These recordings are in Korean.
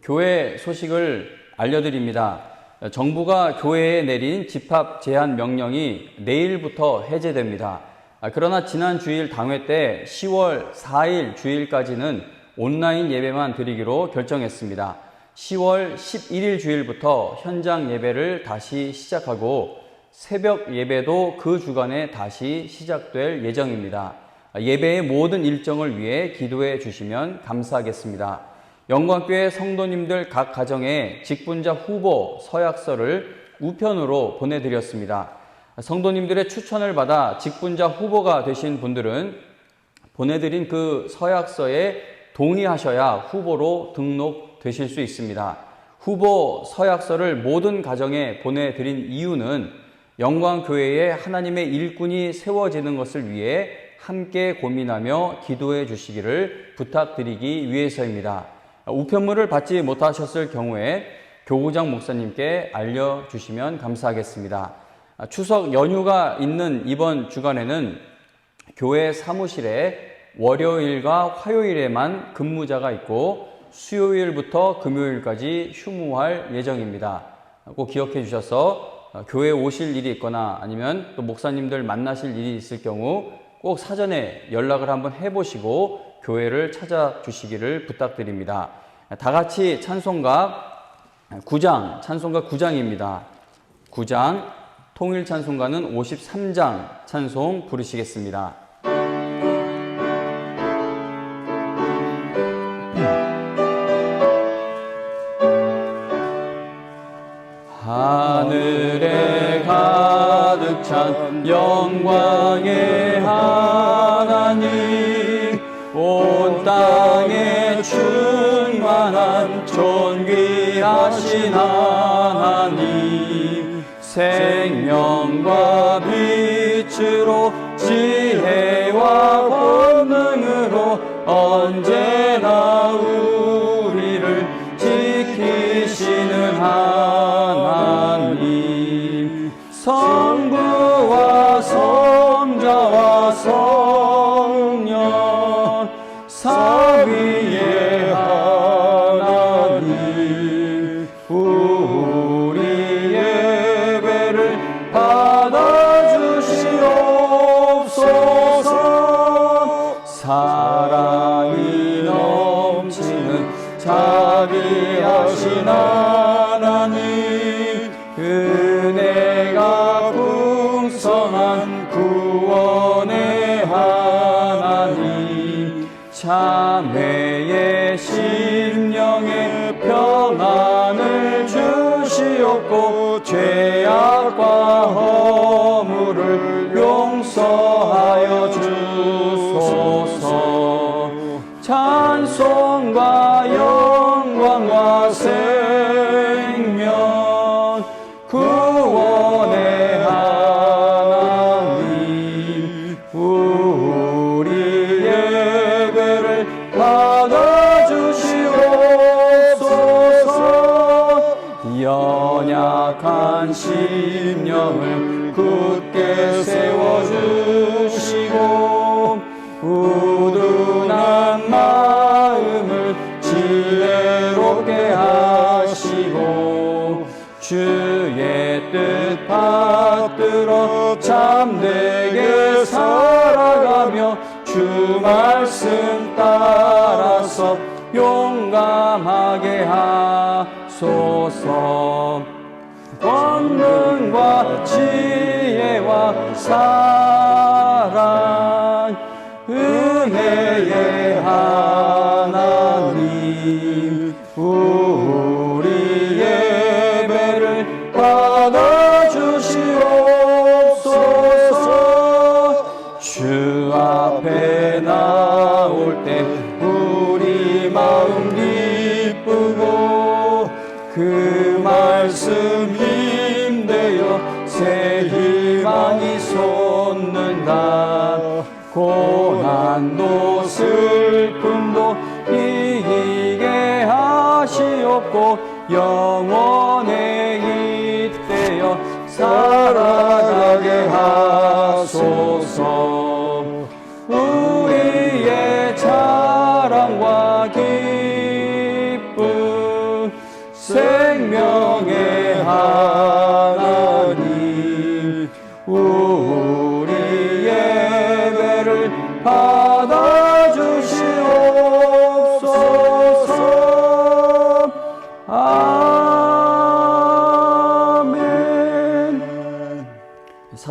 교회 소식을 알려드립니다. 정부가 교회에 내린 집합 제한 명령이 내일부터 해제됩니다. 그러나 지난 주일 당회 때 10월 4일 주일까지는 온라인 예배만 드리기로 결정했습니다. 10월 11일 주일부터 현장 예배를 다시 시작하고 새벽 예배도 그 주간에 다시 시작될 예정입니다. 예배의 모든 일정을 위해 기도해 주시면 감사하겠습니다. 영광교회 성도님들 각 가정에 직분자 후보 서약서를 우편으로 보내드렸습니다. 성도님들의 추천을 받아 직분자 후보가 되신 분들은 보내드린 그 서약서에 동의하셔야 후보로 등록되실 수 있습니다. 후보 서약서를 모든 가정에 보내드린 이유는 영광교회에 하나님의 일꾼이 세워지는 것을 위해 함께 고민하며 기도해 주시기를 부탁드리기 위해서입니다. 우편물을 받지 못하셨을 경우에 교구장 목사님께 알려주시면 감사하겠습니다. 추석 연휴가 있는 이번 주간에는 교회 사무실에 월요일과 화요일에만 근무자가 있고 수요일부터 금요일까지 휴무할 예정입니다. 꼭 기억해 주셔서 교회에 오실 일이 있거나 아니면 또 목사님들 만나실 일이 있을 경우 꼭 사전에 연락을 한번 해보시고 교회를 찾아주시기를 부탁드립니다. 다 같이 찬송가 9장, 찬송가 9장입니다. 9장, 통일 찬송가는 53장 찬송 부르시겠습니다. 하늘에 가득 찬 영광의 하나님, 온 땅에 충만한 존귀하신 하나님, 생명과 빛으로 지혜와 권능으로 언제나 우리를 지키시는 하나님, 성부와 성자와 성령 삼위의 하나님, 우리 예배를 받아주시옵소서. 사랑이 넘치는 자비하신 하나님, 은혜가 풍성한 구원의 하나님, 자매의 심령에 평안을 주시옵고 죄악과 허물을 용서하여 주소서. 찬송과 영광과 생명 구원의 하나님, 우리 예배를 받아주시옵소서. 연약한 심령을 굳게 세워주시고 우둔한 마음을 지혜롭게 하시고 주의 뜻 받들어 참되게 살아가며 주 말씀 따라서 용감하게 하소서. 권능과 지혜와 사랑, 은혜의 하나님, 우리 예배를 받아주시옵소서. 주 앞에 나올 때 우리 마음 기쁘고 그 말씀 힘되어 새 희망이 솟는다. 고난도 슬픔도 이기게 하시옵고 영원에 잇대어 살아가게 하소서. 우리의 자랑과 기쁨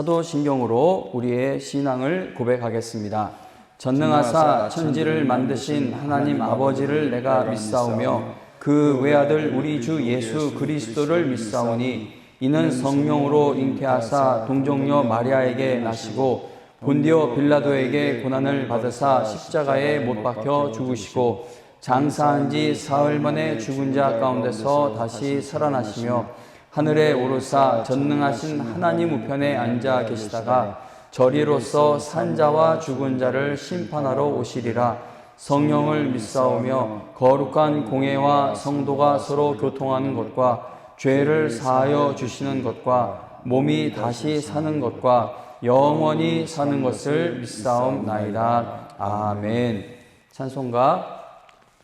사도신경으로 우리의 신앙을 고백하겠습니다. 전능하사 천지를 만드신 하나님 아버지를 내가 믿사오며 그 외아들 우리 주 예수 그리스도를 믿사오니 이는 성령으로 잉태하사 동정녀 마리아에게 나시고 본디오 빌라도에게 고난을 받으사 십자가에 못 박혀 죽으시고 장사한 지 사흘 만에 죽은 자 가운데서 다시 살아나시며 하늘에 오르사 전능하신 하나님 우편에 앉아 계시다가 저리로서 산 자와 죽은 자를 심판하러 오시리라. 성령을 믿사오며 거룩한 공회와 성도가 서로 교통하는 것과 죄를 사하여 주시는 것과 몸이 다시 사는 것과 영원히 사는 것을 믿사옵나이다. 아멘. 찬송가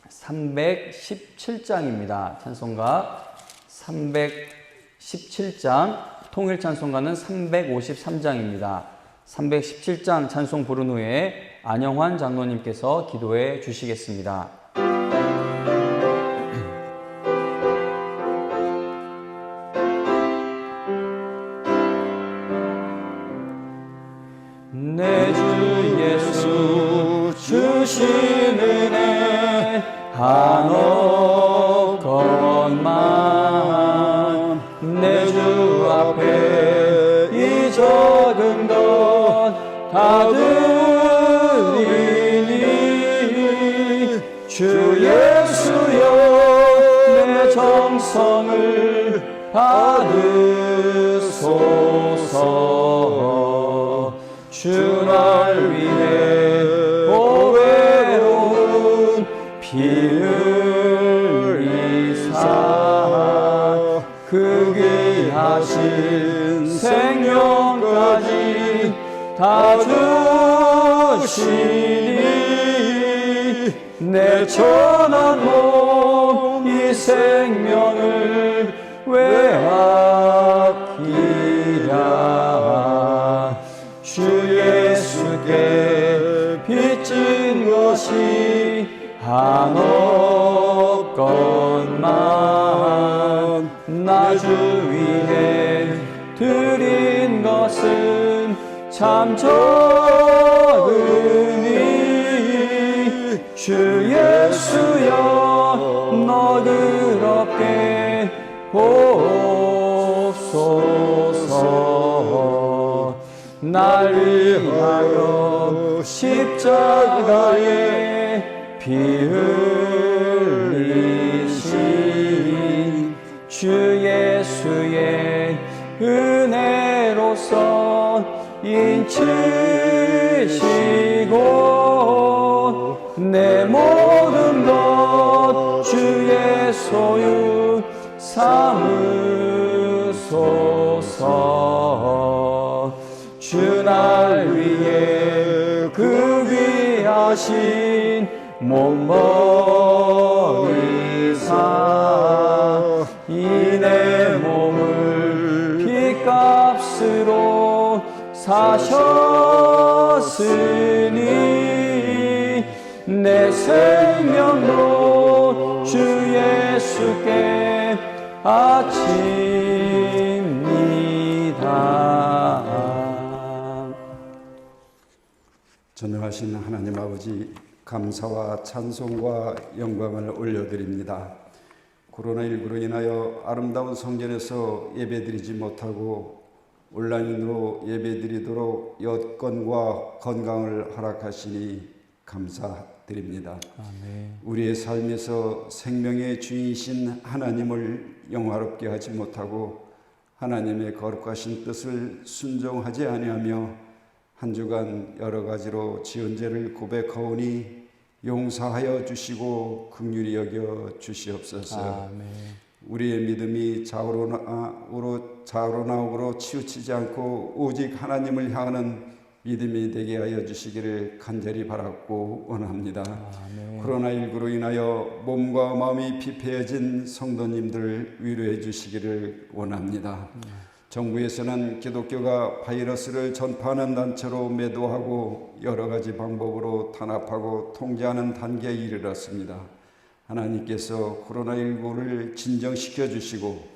317장입니다. 찬송가 317장, 통일 찬송가는 353장입니다. 317장 찬송 부른 후에 안영환 장로님께서 기도해 주시겠습니다. 내 주 예수 주신 은혜 한없건만 내 주 앞에 이 적은 것 다 드리니 주 예수여 내 정성을 받으소서. 주 날 위해 보배로운 피 흘리사 그 귀하신 생명까지 다 주시니 내 천한 몸 이 생명을 왜 아끼랴. 주 예수께 빚진 것이 한없건만 나 주 위해 드린 것은 참 적으니 주 예수여 너그럽게 보옵소서. 날 위하여 십자가에 피 흘리신 주 예수의 은혜로서 인치시고 내 모든 것 주의 소유 삼으소서. 주 날 위해 그 귀하신 몸버리사 이 내 몸을 핏값으로 사셨으니 내 생명도 주 예수께 바칩니다. 전능하신 하나님 아버지, 감사와 찬송과 영광을 올려드립니다. 코로나19로 인하여 아름다운 성전에서 예배드리지 못하고 온라인으로 예배드리도록 여건과 건강을 허락하시니 감사드립니다. 아멘. 우리의 삶에서 생명의 주인이신 하나님을 영화롭게 하지 못하고 하나님의 거룩하신 뜻을 순종하지 아니하며 한 주간 여러 가지로 지은 죄를 고백하오니 용서하여 주시고 긍휼히 여겨 주시옵소서. 아멘. 우리의 믿음이 좌우로 나우로 치우치지 않고 오직 하나님을 향하는 믿음이 되게 하여 주시기를 간절히 바랐고 원합니다. 아멘. 코로나19로 인하여 몸과 마음이 피폐해진 성도님들을 위로해 주시기를 원합니다. 정부에서는 기독교가 바이러스를 전파하는 단체로 매도하고 여러 가지 방법으로 탄압하고 통제하는 단계에 이르렀습니다. 하나님께서 코로나19를 진정시켜 주시고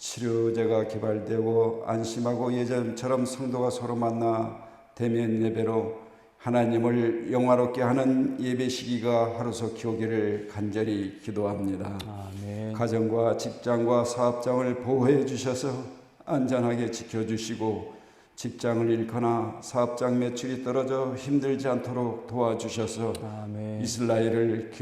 치료제가 개발되고 안심하고 예전처럼 성도가 서로 만나 대면 예배로 하나님을 영화롭게 하는 예배 시기가 하루속히 오기를 간절히 기도합니다. 아멘. 가정과 직장과 사업장을 보호해 주셔서 안전하게 지켜주시고 직장을 잃거나 사업장 매출이 떨어져 힘들지 않도록 도와주셔서 아멘. 이스라엘을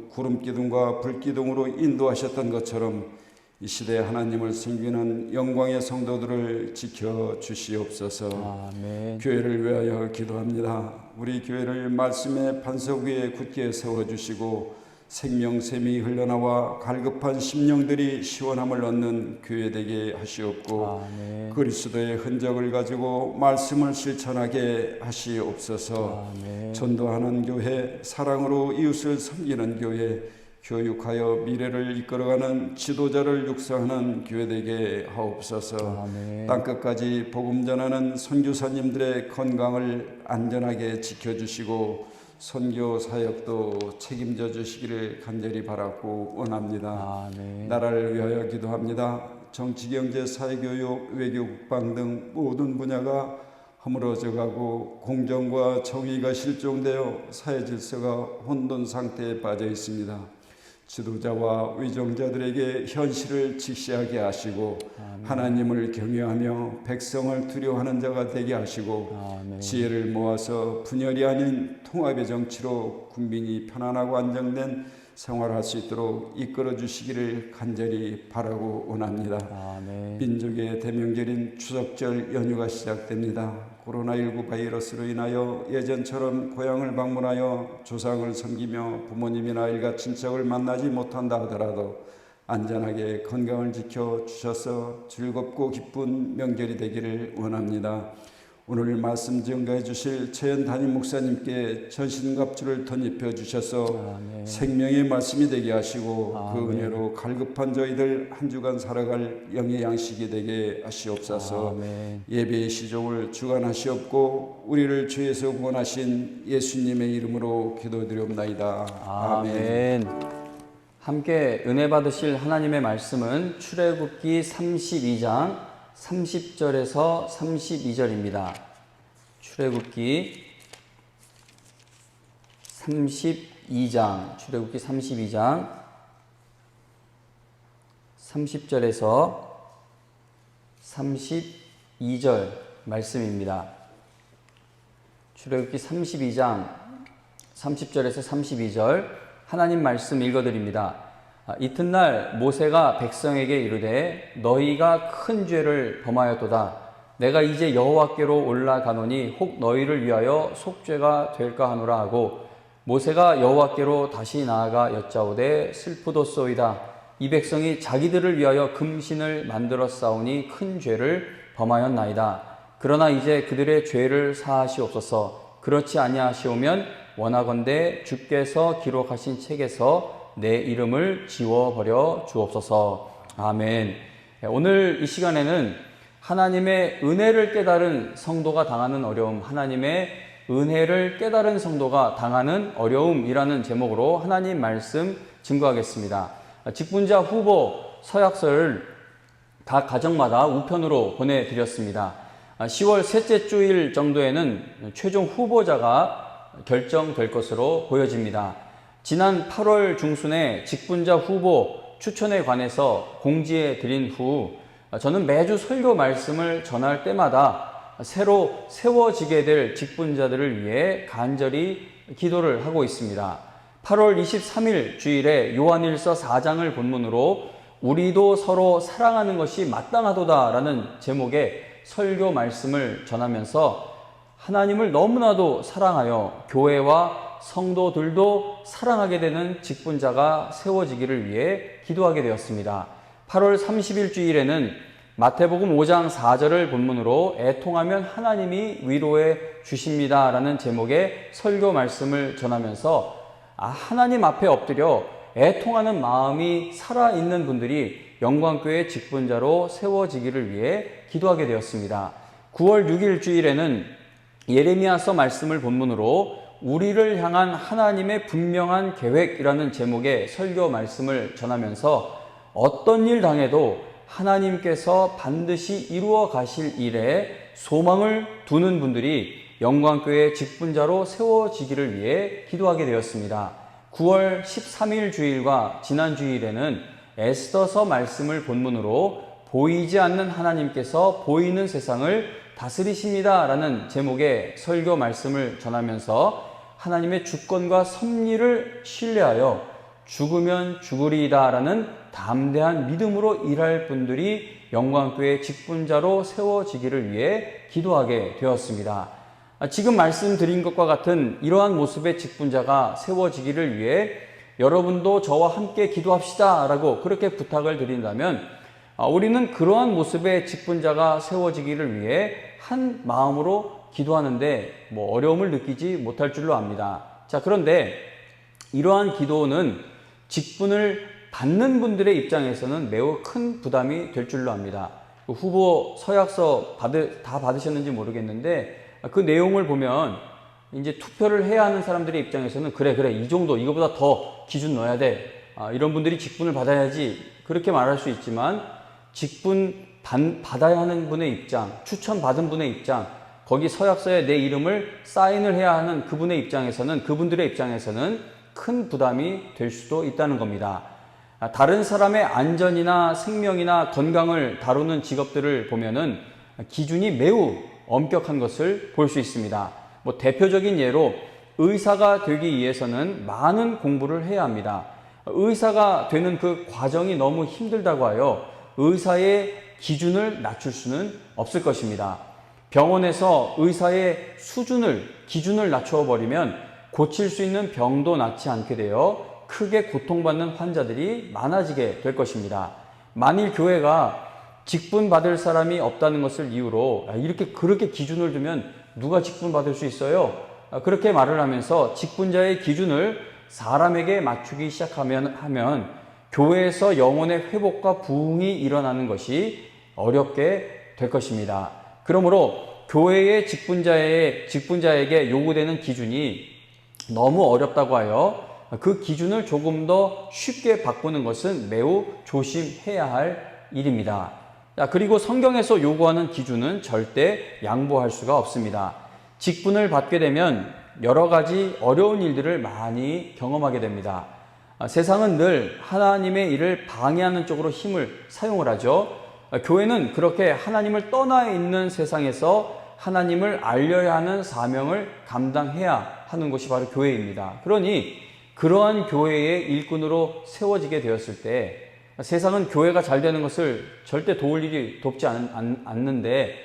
구름기둥과 불기둥으로 인도하셨던 것처럼 이 시대에 하나님을 섬기는 영광의 성도들을 지켜주시옵소서. 아멘. 교회를 위하여 기도합니다. 우리 교회를 말씀의 반석 위에 굳게 세워주시고 생명샘이 흘러나와 갈급한 심령들이 시원함을 얻는 교회 되게 하시옵고 아멘. 그리스도의 흔적을 가지고 말씀을 실천하게 하시옵소서. 아멘. 전도하는 교회, 사랑으로 이웃을 섬기는 교회, 교육하여 미래를 이끌어가는 지도자를 육성하는 교회 되게 하옵소서. 아멘. 땅끝까지 복음 전하는 선교사님들의 건강을 안전하게 지켜주시고 선교 사역도 책임져 주시기를 간절히 바라고 원합니다. 아멘. 나라를 위하여 기도합니다. 정치, 경제, 사회교육, 외교, 국방 등 모든 분야가 허물어져 가고 공정과 정의가 실종되어 사회 질서가 혼돈 상태에 빠져 있습니다. 지도자와 위정자들에게 현실을 직시하게 하시고 하나님을 경외하며 백성을 두려워하는 자가 되게 하시고 아멘. 지혜를 모아서 분열이 아닌 통합의 정치로 국민이 편안하고 안정된 생활할 수 있도록 이끌어 주시기를 간절히 바라고 원합니다. 아멘. 민족의 대명절인 추석절 연휴가 시작됩니다. 코로나19 바이러스로 인하여 예전처럼 고향을 방문하여 조상을 섬기며 부모님이나 일가 친척을 만나지 못한다 하더라도 안전하게 건강을 지켜주셔서 즐겁고 기쁜 명절이 되기를 원합니다. 오늘 말씀 증거해 주실 최현 담임 목사님께 전신갑주를 덧입혀 주셔서 아멘. 생명의 말씀이 되게 하시고 아멘. 그 은혜로 갈급한 저희들 한 주간 살아갈 영의 양식이 되게 하시옵소서. 아멘. 예배의 시종을 주관하시옵고 우리를 주에서 구원하신 예수님의 이름으로 기도드리옵나이다. 아멘. 함께 은혜 받으실 하나님의 말씀은 출애굽기 32장 30절에서 32절입니다. 출애굽기 32장 30절에서 32절 말씀입니다. 출애굽기 32장 30절에서 32절 하나님 말씀 읽어드립니다. 이튿날 모세가 백성에게 이르되 너희가 큰 죄를 범하였도다. 내가 이제 여호와께로 올라가노니 혹 너희를 위하여 속죄가 될까 하노라 하고 모세가 여호와께로 다시 나아가 여짜오되 슬프도소이다. 이 백성이 자기들을 위하여 금신을 만들어 싸우니 큰 죄를 범하였나이다. 그러나 이제 그들의 죄를 사하시옵소서. 그렇지 아니하시오면 원하건대 주께서 기록하신 책에서 내 이름을 지워버려 주옵소서. 아멘. 오늘 이 시간에는 하나님의 은혜를 깨달은 성도가 당하는 어려움, 하나님의 은혜를 깨달은 성도가 당하는 어려움이라는 제목으로 하나님 말씀 증거하겠습니다. 직분자 후보 서약서를 각 가정마다 우편으로 보내드렸습니다. 10월 셋째 주일 정도에는 최종 후보자가 결정될 것으로 보여집니다. 지난 8월 중순에 직분자 후보 추천에 관해서 공지해 드린 후 저는 매주 설교 말씀을 전할 때마다 새로 세워지게 될 직분자들을 위해 간절히 기도를 하고 있습니다. 8월 23일 주일에 요한일서 4장을 본문으로 우리도 서로 사랑하는 것이 마땅하도다 라는 제목의 설교 말씀을 전하면서 하나님을 너무나도 사랑하여 교회와 성도들도 사랑하게 되는 직분자가 세워지기를 위해 기도하게 되었습니다. 8월 30일 주일에는 마태복음 5장 4절을 본문으로 애통하면 하나님이 위로해 주십니다 라는 제목의 설교 말씀을 전하면서 하나님 앞에 엎드려 애통하는 마음이 살아있는 분들이 영광교회 직분자로 세워지기를 위해 기도하게 되었습니다. 9월 6일 주일에는 예레미야서 말씀을 본문으로 우리를 향한 하나님의 분명한 계획이라는 제목의 설교 말씀을 전하면서 어떤 일 당해도 하나님께서 반드시 이루어 가실 일에 소망을 두는 분들이 영광교회 직분자로 세워지기를 위해 기도하게 되었습니다. 9월 13일 주일과 지난 주일에는 에스더서 말씀을 본문으로 보이지 않는 하나님께서 보이는 세상을 다스리십니다 라는 제목의 설교 말씀을 전하면서 하나님의 주권과 섭리를 신뢰하여 죽으면 죽으리이다 라는 담대한 믿음으로 일할 분들이 영광교회 직분자로 세워지기를 위해 기도하게 되었습니다. 지금 말씀드린 것과 같은 이러한 모습의 직분자가 세워지기를 위해 여러분도 저와 함께 기도합시다 라고 그렇게 부탁을 드린다면 우리는 그러한 모습의 직분자가 세워지기를 위해 한 마음으로 기도하는데 어려움을 느끼지 못할 줄로 압니다. 자, 그런데 이러한 기도는 직분을 받는 분들의 입장에서는 매우 큰 부담이 될 줄로 압니다. 후보 서약서 다 받으셨는지 모르겠는데 그 내용을 보면 이제 투표를 해야 하는 사람들의 입장에서는 그래 이 정도 이거보다 더 기준 넣어야 돼 이런 분들이 직분을 받아야지 그렇게 말할 수 있지만 직분 받아야 하는 분의 입장, 추천받은 분의 입장, 거기 서약서에 내 이름을 사인을 해야 하는 그분들의 입장에서는 큰 부담이 될 수도 있다는 겁니다. 다른 사람의 안전이나 생명이나 건강을 다루는 직업들을 보면은 기준이 매우 엄격한 것을 볼 수 있습니다. 대표적인 예로 의사가 되기 위해서는 많은 공부를 해야 합니다. 의사가 되는 그 과정이 너무 힘들다고 하여 의사의 기준을 낮출 수는 없을 것입니다. 병원에서 의사의 기준을 낮춰버리면 고칠 수 있는 병도 낫지 않게 되어 크게 고통받는 환자들이 많아지게 될 것입니다. 만일 교회가 직분 받을 사람이 없다는 것을 이유로 그렇게 기준을 두면 누가 직분 받을 수 있어요? 그렇게 말을 하면서 직분자의 기준을 사람에게 맞추기 시작하면 교회에서 영혼의 회복과 부흥이 일어나는 것이 어렵게 될 것입니다. 그러므로 교회의 직분자에게 요구되는 기준이 너무 어렵다고 하여 그 기준을 조금 더 쉽게 바꾸는 것은 매우 조심해야 할 일입니다. 그리고 성경에서 요구하는 기준은 절대 양보할 수가 없습니다. 직분을 받게 되면 여러 가지 어려운 일들을 많이 경험하게 됩니다. 세상은 늘 하나님의 일을 방해하는 쪽으로 힘을 사용을 하죠. 교회는 그렇게 하나님을 떠나 있는 세상에서 하나님을 알려야 하는 사명을 감당해야 하는 것이 바로 교회입니다. 그러니 그러한 교회의 일꾼으로 세워지게 되었을 때 세상은 교회가 잘 되는 것을 절대 돕지 않는데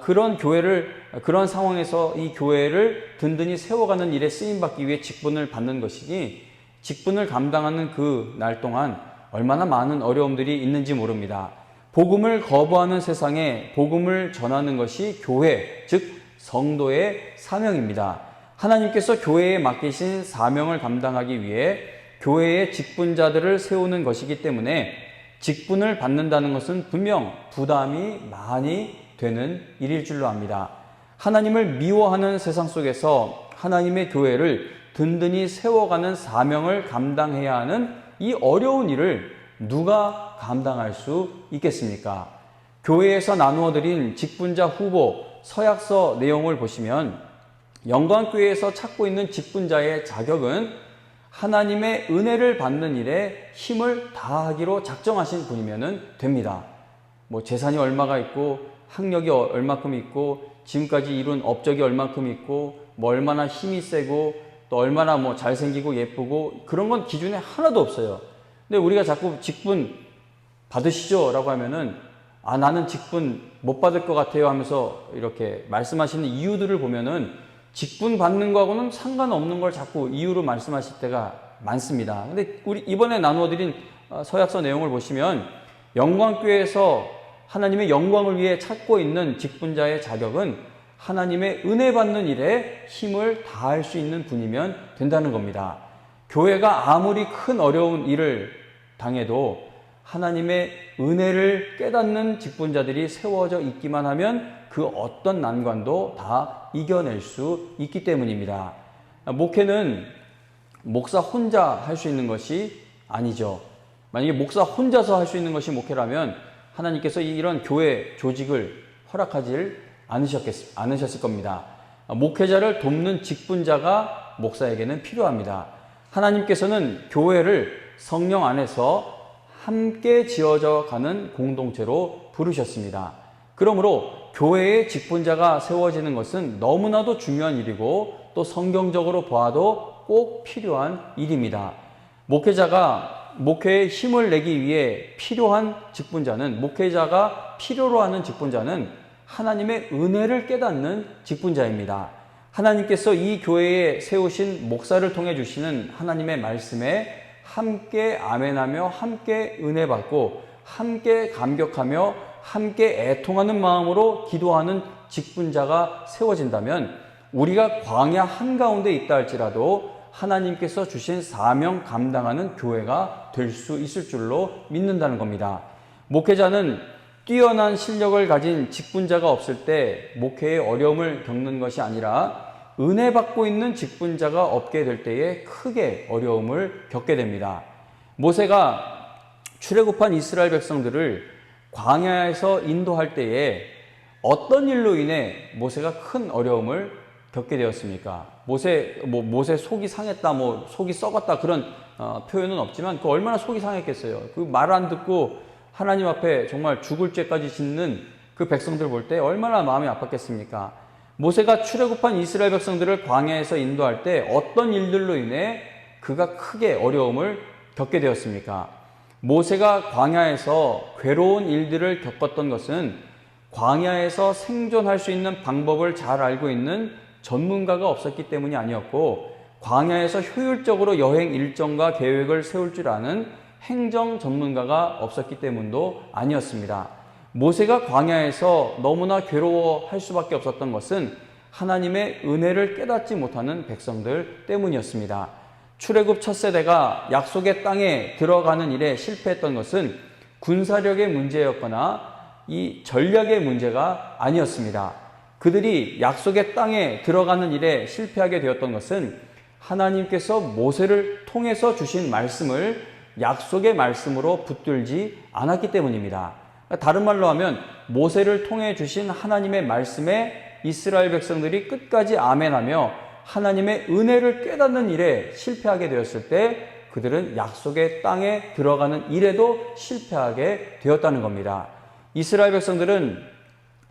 그런 상황에서 이 교회를 든든히 세워가는 일에 쓰임받기 위해 직분을 받는 것이니 직분을 감당하는 그 날 동안 얼마나 많은 어려움들이 있는지 모릅니다. 복음을 거부하는 세상에 복음을 전하는 것이 교회, 즉 성도의 사명입니다. 하나님께서 교회에 맡기신 사명을 감당하기 위해 교회의 직분자들을 세우는 것이기 때문에 직분을 받는다는 것은 분명 부담이 많이 되는 일일 줄로 압니다. 하나님을 미워하는 세상 속에서 하나님의 교회를 든든히 세워가는 사명을 감당해야 하는 이 어려운 일을 누가 감당할 수 있겠습니까? 교회에서 나누어드린 직분자 후보 서약서 내용을 보시면 영광교회에서 찾고 있는 직분자의 자격은 하나님의 은혜를 받는 일에 힘을 다하기로 작정하신 분이면 됩니다. 재산이 얼마가 있고 학력이 얼마큼 있고 지금까지 이룬 업적이 얼마큼 있고 얼마나 힘이 세고 또 얼마나 잘생기고 예쁘고 그런 건 기준에 하나도 없어요. 근데 우리가 자꾸 직분 받으시죠? 라고 하면은 나는 직분 못 받을 것 같아요 하면서 이렇게 말씀하시는 이유들을 보면은 직분 받는 거하고는 상관없는 걸 자꾸 이유로 말씀하실 때가 많습니다. 근데 우리 이번에 나누어드린 서약서 내용을 보시면 영광교회에서 하나님의 영광을 위해 찾고 있는 직분자의 자격은 하나님의 은혜 받는 일에 힘을 다할 수 있는 분이면 된다는 겁니다. 교회가 아무리 큰 어려운 일을 당해도 하나님의 은혜를 깨닫는 직분자들이 세워져 있기만 하면 그 어떤 난관도 다 이겨낼 수 있기 때문입니다. 목회는 목사 혼자 할 수 있는 것이 아니죠. 만약에 목사 혼자서 할 수 있는 것이 목회라면 하나님께서 이런 교회 조직을 허락하지 않으셨을 겁니다. 목회자를 돕는 직분자가 목사에게는 필요합니다. 하나님께서는 교회를 성령 안에서 함께 지어져 가는 공동체로 부르셨습니다. 그러므로 교회의 직분자가 세워지는 것은 너무나도 중요한 일이고 또 성경적으로 보아도 꼭 필요한 일입니다. 목회자가 목회에 힘을 내기 위해 필요한 직분자는, 목회자가 필요로 하는 직분자는 하나님의 은혜를 깨닫는 직분자입니다. 하나님께서 이 교회에 세우신 목사를 통해 주시는 하나님의 말씀에 함께 아멘하며 함께 은혜 받고 함께 감격하며 함께 애통하는 마음으로 기도하는 직분자가 세워진다면 우리가 광야 한가운데 있다 할지라도 하나님께서 주신 사명 감당하는 교회가 될 수 있을 줄로 믿는다는 겁니다. 목회자는 뛰어난 실력을 가진 직분자가 없을 때 목회에 어려움을 겪는 것이 아니라 은혜 받고 있는 직분자가 없게 될 때에 크게 어려움을 겪게 됩니다. 모세가 출애굽한 이스라엘 백성들을 광야에서 인도할 때에 어떤 일로 인해 모세가 큰 어려움을 겪게 되었습니까? 모세 속이 상했다, 속이 썩었다 그런 표현은 없지만 그 얼마나 속이 상했겠어요. 그 말 안 듣고 하나님 앞에 정말 죽을 죄까지 짓는 그 백성들 볼 때 얼마나 마음이 아팠겠습니까? 모세가 출애굽한 이스라엘 백성들을 광야에서 인도할 때 어떤 일들로 인해 그가 크게 어려움을 겪게 되었습니까? 모세가 광야에서 괴로운 일들을 겪었던 것은 광야에서 생존할 수 있는 방법을 잘 알고 있는 전문가가 없었기 때문이 아니었고, 광야에서 효율적으로 여행 일정과 계획을 세울 줄 아는 행정 전문가가 없었기 때문도 아니었습니다. 모세가 광야에서 너무나 괴로워할 수밖에 없었던 것은 하나님의 은혜를 깨닫지 못하는 백성들 때문이었습니다. 출애굽 첫 세대가 약속의 땅에 들어가는 일에 실패했던 것은 군사력의 문제였거나 이 전략의 문제가 아니었습니다. 그들이 약속의 땅에 들어가는 일에 실패하게 되었던 것은 하나님께서 모세를 통해서 주신 말씀을 약속의 말씀으로 붙들지 않았기 때문입니다. 다른 말로 하면 모세를 통해 주신 하나님의 말씀에 이스라엘 백성들이 끝까지 아멘하며 하나님의 은혜를 깨닫는 일에 실패하게 되었을 때 그들은 약속의 땅에 들어가는 일에도 실패하게 되었다는 겁니다. 이스라엘 백성들은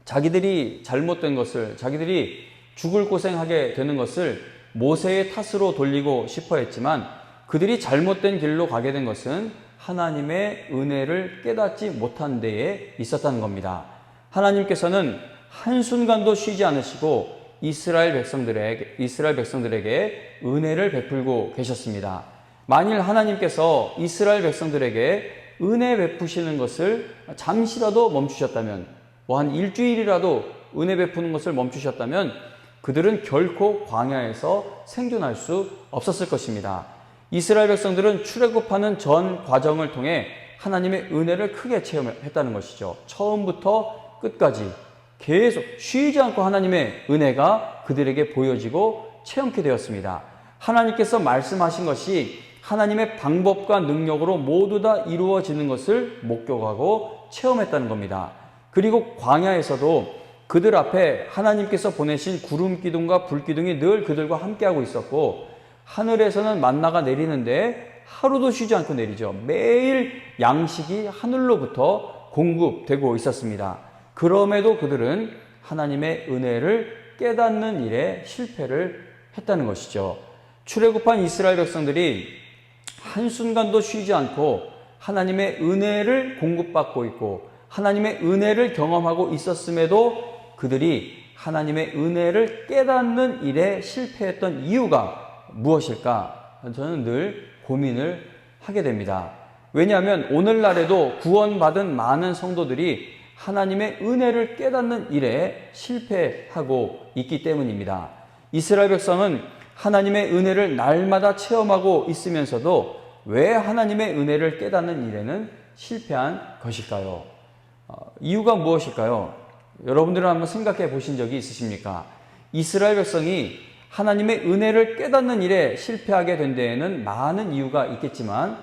자기들이 잘못된 것을, 자기들이 죽을 고생하게 되는 것을 모세의 탓으로 돌리고 싶어 했지만 그들이 잘못된 길로 가게 된 것은 하나님의 은혜를 깨닫지 못한 데에 있었다는 겁니다. 하나님께서는 한순간도 쉬지 않으시고 이스라엘 백성들에게 은혜를 베풀고 계셨습니다. 만일 하나님께서 이스라엘 백성들에게 은혜 베푸시는 것을 잠시라도 멈추셨다면, 한 일주일이라도 은혜 베푸는 것을 멈추셨다면 그들은 결코 광야에서 생존할 수 없었을 것입니다. 이스라엘 백성들은 출애굽하는 전 과정을 통해 하나님의 은혜를 크게 체험했다는 것이죠. 처음부터 끝까지 계속 쉬지 않고 하나님의 은혜가 그들에게 보여지고 체험케 되었습니다. 하나님께서 말씀하신 것이 하나님의 방법과 능력으로 모두 다 이루어지는 것을 목격하고 체험했다는 겁니다. 그리고 광야에서도 그들 앞에 하나님께서 보내신 구름 기둥과 불 기둥이 늘 그들과 함께하고 있었고, 하늘에서는 만나가 내리는데 하루도 쉬지 않고 내리죠. 매일 양식이 하늘로부터 공급되고 있었습니다. 그럼에도 그들은 하나님의 은혜를 깨닫는 일에 실패를 했다는 것이죠. 출애굽한 이스라엘 백성들이 한순간도 쉬지 않고 하나님의 은혜를 공급받고 있고 하나님의 은혜를 경험하고 있었음에도 그들이 하나님의 은혜를 깨닫는 일에 실패했던 이유가 무엇일까? 저는 늘 고민을 하게 됩니다. 왜냐하면 오늘날에도 구원받은 많은 성도들이 하나님의 은혜를 깨닫는 일에 실패하고 있기 때문입니다. 이스라엘 백성은 하나님의 은혜를 날마다 체험하고 있으면서도 왜 하나님의 은혜를 깨닫는 일에는 실패한 것일까요? 이유가 무엇일까요? 여러분들은 한번 생각해 보신 적이 있으십니까? 이스라엘 백성이 하나님의 은혜를 깨닫는 일에 실패하게 된 데에는 많은 이유가 있겠지만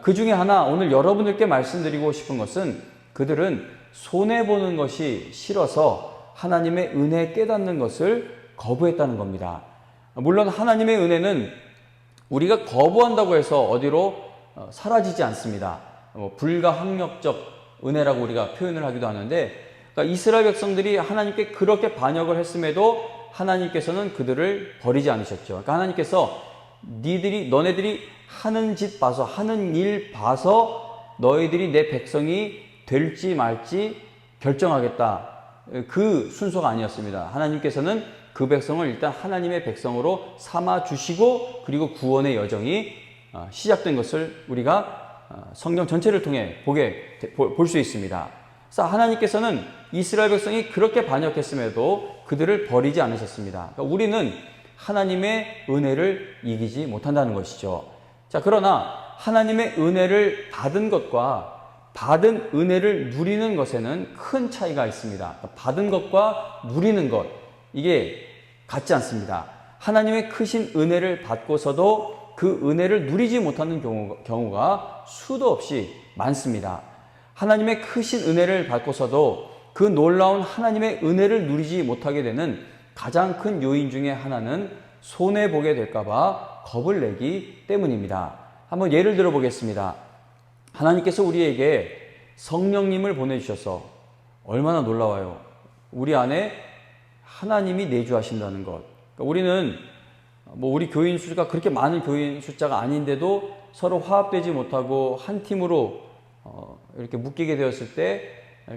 그 중에 하나 오늘 여러분들께 말씀드리고 싶은 것은 그들은 손해보는 것이 싫어서 하나님의 은혜 깨닫는 것을 거부했다는 겁니다. 물론 하나님의 은혜는 우리가 거부한다고 해서 어디로 사라지지 않습니다. 불가항력적 은혜라고 우리가 표현을 하기도 하는데, 그러니까 이스라엘 백성들이 하나님께 그렇게 반역을 했음에도 하나님께서는 그들을 버리지 않으셨죠. 그러니까 하나님께서 너네들이 하는 짓 봐서, 하는 일 봐서 너희들이 내 백성이 될지 말지 결정하겠다. 그 순서가 아니었습니다. 하나님께서는 그 백성을 일단 하나님의 백성으로 삼아 주시고, 그리고 구원의 여정이 시작된 것을 우리가 성경 전체를 통해 볼 수 있습니다. 그래서 하나님께서는 이스라엘 백성이 그렇게 반역했음에도 그들을 버리지 않으셨습니다. 그러니까 우리는 하나님의 은혜를 이기지 못한다는 것이죠. 자, 그러나 하나님의 은혜를 받은 것과 받은 은혜를 누리는 것에는 큰 차이가 있습니다. 받은 것과 누리는 것, 이게 같지 않습니다. 하나님의 크신 은혜를 받고서도 그 은혜를 누리지 못하는 경우가 수도 없이 많습니다. 하나님의 크신 은혜를 받고서도 그 놀라운 하나님의 은혜를 누리지 못하게 되는 가장 큰 요인 중에 하나는 손해보게 될까봐 겁을 내기 때문입니다. 한번 예를 들어 보겠습니다. 하나님께서 우리에게 성령님을 보내주셔서 얼마나 놀라워요. 우리 안에 하나님이 내주하신다는 것. 그러니까 우리는 우리 교인 수가 그렇게 많은 교인 숫자가 아닌데도 서로 화합되지 못하고 한 팀으로 이렇게 묶이게 되었을 때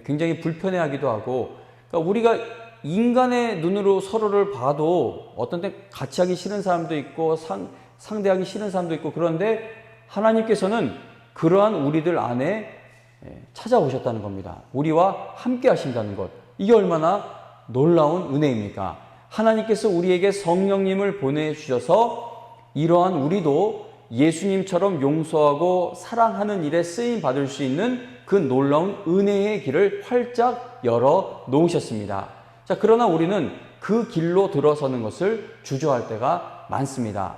굉장히 불편해하기도 하고, 그러니까 우리가 인간의 눈으로 서로를 봐도 어떤 때 같이 하기 싫은 사람도 있고 상대하기 싫은 사람도 있고, 그런데 하나님께서는 그러한 우리들 안에 찾아오셨다는 겁니다. 우리와 함께 하신다는 것. 이게 얼마나 놀라운 은혜입니까? 하나님께서 우리에게 성령님을 보내주셔서 이러한 우리도 예수님처럼 용서하고 사랑하는 일에 쓰임 받을 수 있는 그 놀라운 은혜의 길을 활짝 열어 놓으셨습니다. 자, 그러나 우리는 그 길로 들어서는 것을 주저할 때가 많습니다.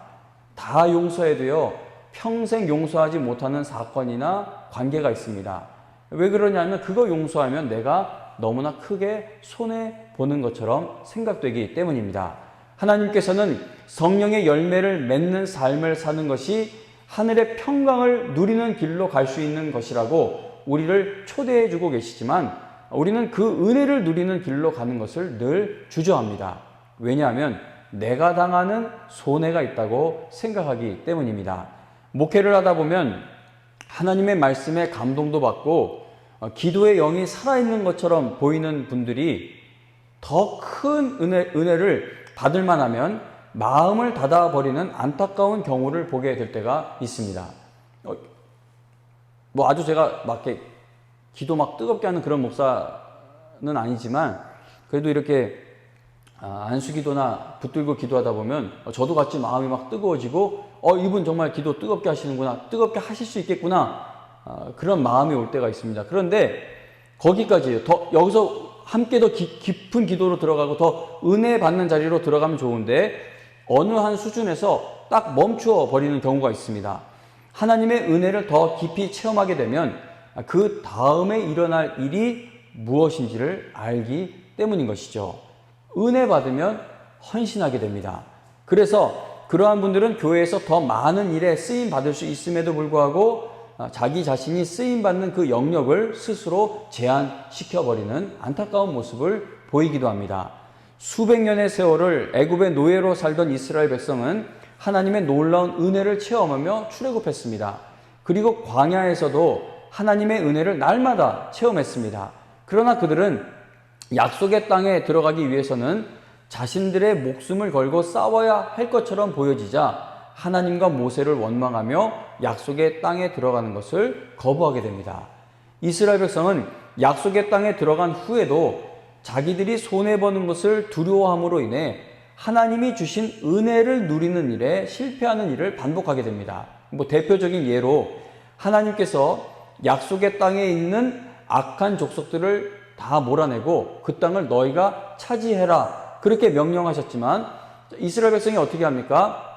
다 용서해도요, 평생 용서하지 못하는 사건이나 관계가 있습니다. 왜 그러냐면 그거 용서하면 내가 너무나 크게 손해보는 것처럼 생각되기 때문입니다. 하나님께서는 성령의 열매를 맺는 삶을 사는 것이 하늘의 평강을 누리는 길로 갈 수 있는 것이라고 우리를 초대해 주고 계시지만, 우리는 그 은혜를 누리는 길로 가는 것을 늘 주저합니다. 왜냐하면 내가 당하는 손해가 있다고 생각하기 때문입니다. 목회를 하다 보면 하나님의 말씀에 감동도 받고 기도의 영이 살아있는 것처럼 보이는 분들이 더 큰 은혜를 받을 만하면 마음을 닫아버리는 안타까운 경우를 보게 될 때가 있습니다. 아주 제가 막 이렇게 기도 막 뜨겁게 하는 그런 목사는 아니지만, 그래도 이렇게 안수기도나 붙들고 기도하다 보면 저도 같이 마음이 막 뜨거워지고, 이분 정말 기도 뜨겁게 하시는구나, 뜨겁게 하실 수 있겠구나, 그런 마음이 올 때가 있습니다. 그런데 거기까지예요. 여기서 함께 더 깊은 기도로 들어가고 더 은혜 받는 자리로 들어가면 좋은데, 어느 한 수준에서 딱 멈추어 버리는 경우가 있습니다. 하나님의 은혜를 더 깊이 체험하게 되면 그 다음에 일어날 일이 무엇인지를 알기 때문인 것이죠. 은혜 받으면 헌신하게 됩니다. 그래서 그러한 분들은 교회에서 더 많은 일에 쓰임 받을 수 있음에도 불구하고 자기 자신이 쓰임 받는 그 영역을 스스로 제한시켜버리는 안타까운 모습을 보이기도 합니다. 수백 년의 세월을 애굽의 노예로 살던 이스라엘 백성은 하나님의 놀라운 은혜를 체험하며 출애굽했습니다. 그리고 광야에서도 하나님의 은혜를 날마다 체험했습니다. 그러나 그들은 약속의 땅에 들어가기 위해서는 자신들의 목숨을 걸고 싸워야 할 것처럼 보여지자 하나님과 모세를 원망하며 약속의 땅에 들어가는 것을 거부하게 됩니다. 이스라엘 백성은 약속의 땅에 들어간 후에도 자기들이 손해보는 것을 두려워함으로 인해 하나님이 주신 은혜를 누리는 일에 실패하는 일을 반복하게 됩니다. 대표적인 예로 하나님께서 약속의 땅에 있는 악한 족속들을 다 몰아내고 그 땅을 너희가 차지해라, 그렇게 명령하셨지만 이스라엘 백성이 어떻게 합니까?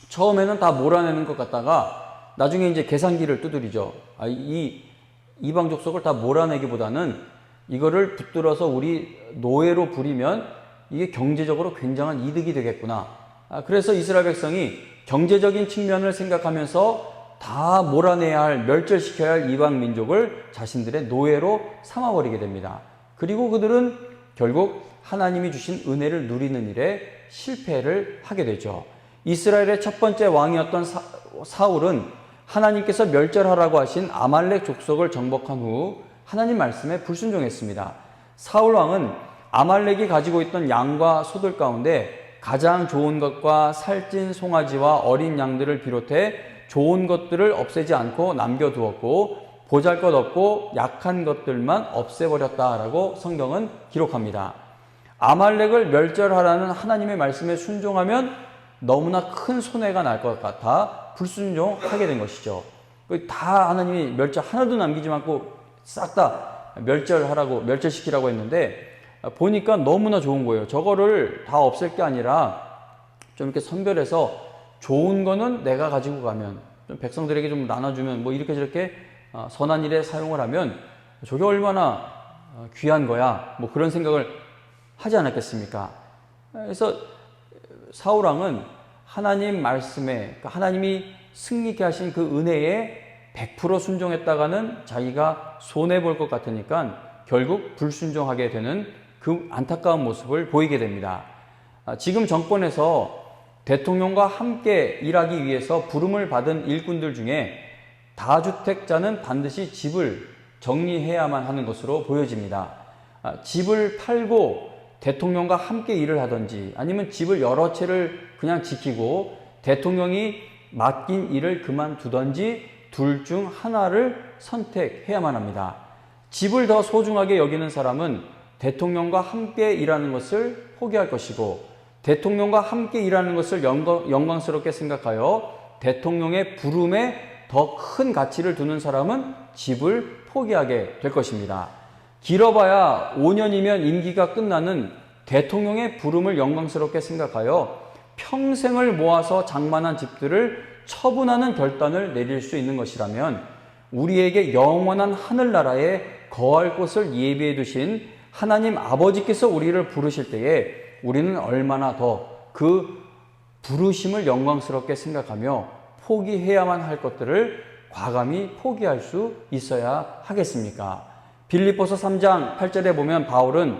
처음에는 다 몰아내는 것 같다가 나중에 이제 계산기를 두드리죠. 이 이방 족속을 다 몰아내기보다는 이거를 붙들어서 우리 노예로 부리면 이게 경제적으로 굉장한 이득이 되겠구나. 그래서 이스라엘 백성이 경제적인 측면을 생각하면서 다 몰아내야 할, 멸절시켜야 할 이방 민족을 자신들의 노예로 삼아버리게 됩니다. 그리고 그들은 결국 하나님이 주신 은혜를 누리는 일에 실패를 하게 되죠. 이스라엘의 첫 번째 왕이었던 사울은 하나님께서 멸절하라고 하신 아말렉 족속을 정복한 후 하나님 말씀에 불순종했습니다. 사울 왕은 아말렉이 가지고 있던 양과 소들 가운데 가장 좋은 것과 살찐 송아지와 어린 양들을 비롯해 좋은 것들을 없애지 않고 남겨두었고 보잘것없고 약한 것들만 없애버렸다라고 성경은 기록합니다. 아말렉을 멸절하라는 하나님의 말씀에 순종하면 너무나 큰 손해가 날 것 같아 불순종하게 된 것이죠. 다 하나님이 멸절 하나도 남기지 않고 싹 다 멸절시키라고 했는데 보니까 너무나 좋은 거예요. 저거를 다 없앨 게 아니라 좀 이렇게 선별해서 좋은 거는 내가 가지고 가면, 좀 백성들에게 좀 나눠주면, 뭐 이렇게 저렇게 선한 일에 사용을 하면 저게 얼마나 귀한 거야. 뭐 그런 생각을 하지 않았겠습니까? 그래서 사울왕은 하나님 말씀에, 그러니까 하나님이 승리케 하신 그 은혜에 100% 순종했다가는 자기가 손해볼 것 같으니까 결국 불순종하게 되는 그 안타까운 모습을 보이게 됩니다. 지금 정권에서 대통령과 함께 일하기 위해서 부름을 받은 일꾼들 중에 다주택자는 반드시 집을 정리해야만 하는 것으로 보여집니다. 집을 팔고 대통령과 함께 일을 하든지 아니면 집을 여러 채를 그냥 지키고 대통령이 맡긴 일을 그만두든지 둘 중 하나를 선택해야만 합니다. 집을 더 소중하게 여기는 사람은 대통령과 함께 일하는 것을 포기할 것이고 대통령과 함께 일하는 것을 영광스럽게 생각하여 대통령의 부름에 더 큰 가치를 두는 사람은 집을 포기하게 될 것입니다. 길어봐야 5년이면 임기가 끝나는 대통령의 부름을 영광스럽게 생각하여 평생을 모아서 장만한 집들을 처분하는 결단을 내릴 수 있는 것이라면 우리에게 영원한 하늘나라에 거할 곳을 예비해 두신 하나님 아버지께서 우리를 부르실 때에 우리는 얼마나 더 그 부르심을 영광스럽게 생각하며 포기해야만 할 것들을 과감히 포기할 수 있어야 하겠습니까? 빌립보서 3장 8절에 보면 바울은